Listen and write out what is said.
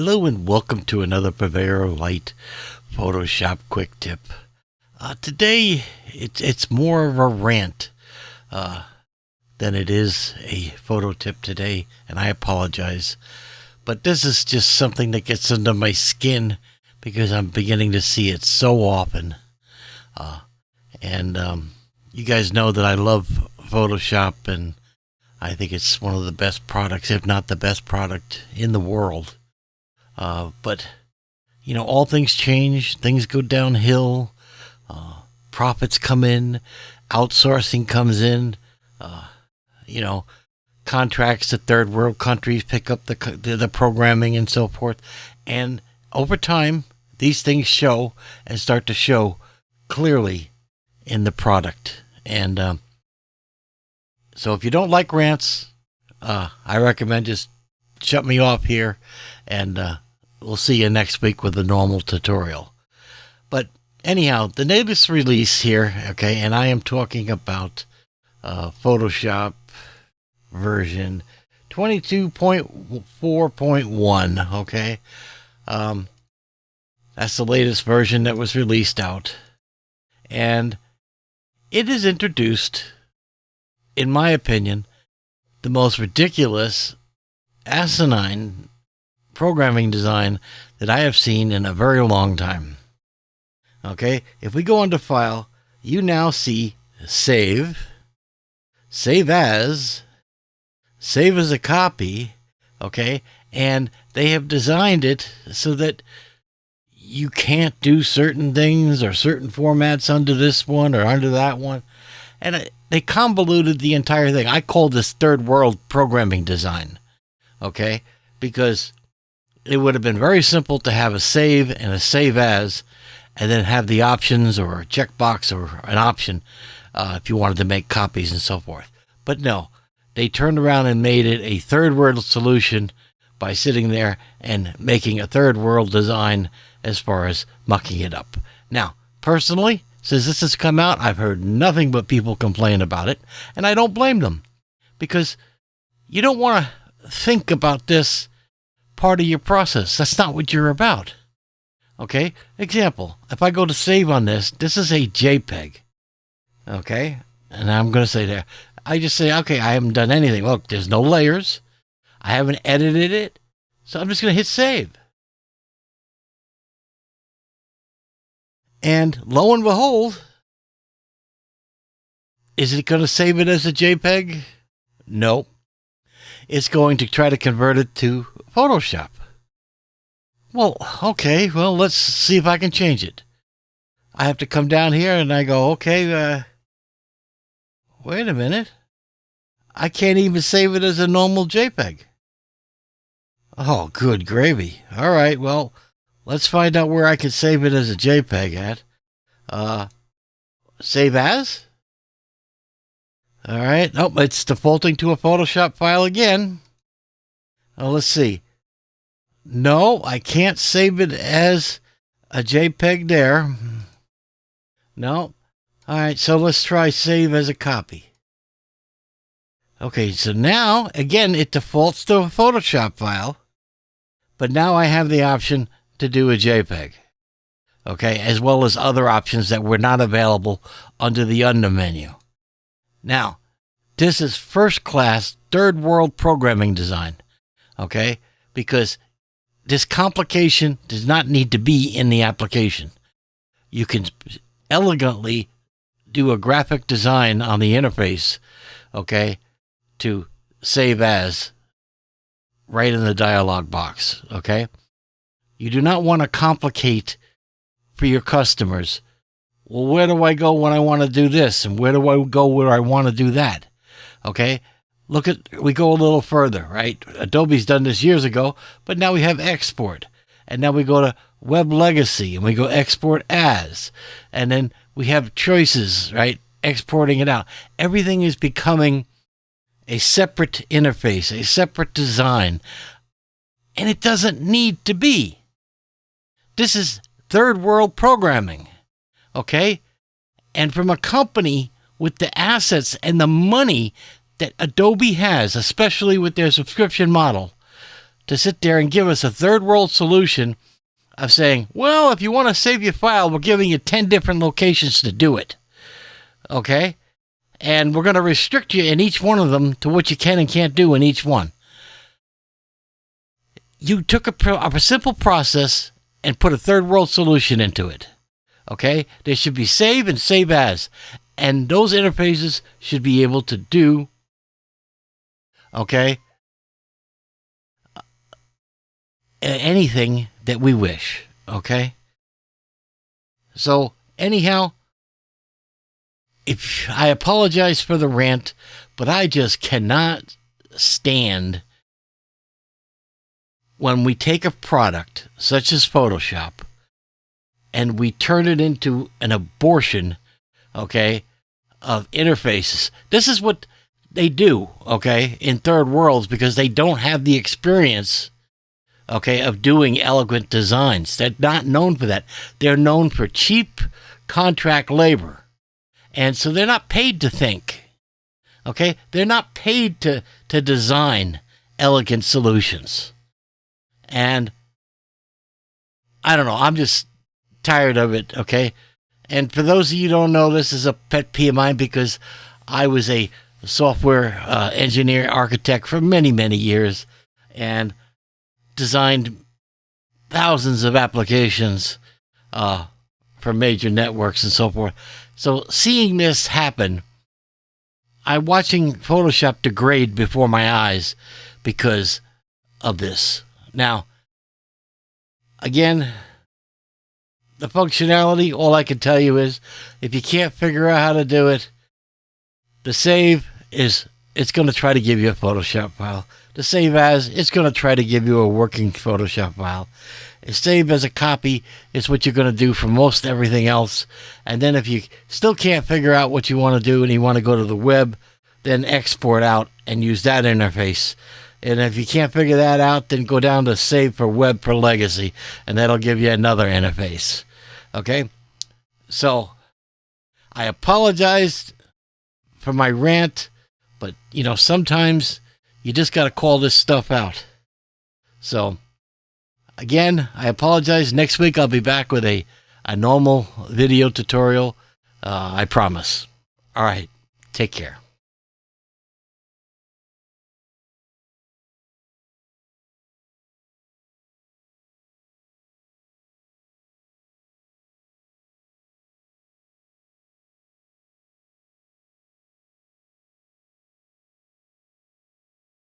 Hello and welcome to another Purveyor of Light Photoshop quick tip. Today it's more of a rant than it is a photo tip today, and I apologize. But this is just something that gets under my skin because I'm beginning to see it so often. You guys know that I love Photoshop, and I think it's one of the best products, if not the best product in the world. But, you know, all things change, things go downhill, profits come in, outsourcing comes in, contracts to third world countries pick up the programming and so forth. And over time, these things show and start to show clearly in the product. And so if you don't like rants, I recommend just shut me off here, and we'll see you next week with a normal tutorial. But anyhow, the latest release here, okay, and I am talking about Photoshop version 22.4.1, okay? That's the latest version that was released out. And it has introduced, in my opinion, the most ridiculous, asinine programming design that I have seen in a very long time. Okay, if we go into File, you now see Save, Save As, Save as a Copy, okay, and they have designed it so that you can't do certain things or certain formats under this one or under that one. And they convoluted the entire thing. I call this third world programming design, okay? Because it would have been very simple to have a save and a save as, and then have the options or a checkbox or an option if you wanted to make copies and so forth. But no, they turned around and made it a third world solution by sitting there and making a third world design as far as mucking it up. Now, personally, since this has come out, I've heard nothing but people complain about it, and I don't blame them, because you don't want to think about this part of your process. That's not what you're about. Okay? Example, if I go to save on this is a JPEG. Okay? And I'm going to say there, I just say, okay, I haven't done anything. Look, there's no layers. I haven't edited it. So I'm just going to hit save. And lo and behold, is it going to save it as a JPEG? No. It's going to try to convert it to Photoshop. Well, okay, well, let's see if I can change it. I have to come down here and I go, okay, wait a minute. I can't even save it as a normal JPEG. Oh, good gravy. All right, well, let's find out where I can save it as a JPEG at. Save as? All right. Nope, it's defaulting to a Photoshop file again. Oh, let's see. No, I can't save it as a JPEG there. No. All right, so let's try save as a copy. Okay, so now, again, it defaults to a Photoshop file, but now I have the option to do a JPEG, okay, as well as other options that were not available under the under menu. Now, this is first class, third world programming design, okay, because this complication does not need to be in the application. You can elegantly do a graphic design on the interface, okay, to save as right in the dialog box, okay? You do not want to complicate for your customers. Well, where do I go when I want to do this? And where do I go where I want to do that? Okay? We go a little further, right? Adobe's done this years ago, but now we have export. And now we go to web legacy and we go export as. And then we have choices, right? Exporting it out. Everything is becoming a separate interface, a separate design. And it doesn't need to be. This is third world programming, okay? And from a company with the assets and the money that Adobe has, especially with their subscription model, to sit there and give us a third world solution of saying, well, if you want to save your file, we're giving you 10 different locations to do it. Okay? And we're going to restrict you in each one of them to what you can and can't do in each one. You took a simple process and put a third world solution into it. Okay? There should be save and save as. And those interfaces should be able to do, okay, anything that we wish. Okay? So, anyhow, I apologize for the rant, but I just cannot stand when we take a product such as Photoshop and we turn it into an abortion, okay, of interfaces. This is what they do, okay, in third worlds because they don't have the experience, okay, of doing elegant designs. They're not known for that. They're known for cheap contract labor. And so they're not paid to think, okay? They're not paid to design elegant solutions. And I don't know, I'm just tired of it, okay? And for those of you who don't know, this is a pet peeve of mine because I was a software engineer, architect for many, many years and designed thousands of applications for major networks and so forth. So seeing this happen, I'm watching Photoshop degrade before my eyes because of this. Now, again, the functionality, all I can tell you is if you can't figure out how to do it, the save is, it's going to try to give you a Photoshop file. The save as, it's going to try to give you a working Photoshop file. Save as a copy is what you're going to do for most everything else. And then if you still can't figure out what you want to do and you want to go to the web, then export out and use that interface. And if you can't figure that out, then go down to save for web for legacy, and that'll give you another interface. Okay? So I apologize for my rant, but you know, sometimes you just got to call this stuff out. So again, I apologize. Next week I'll be back with a normal video tutorial. I promise. All right. Take care.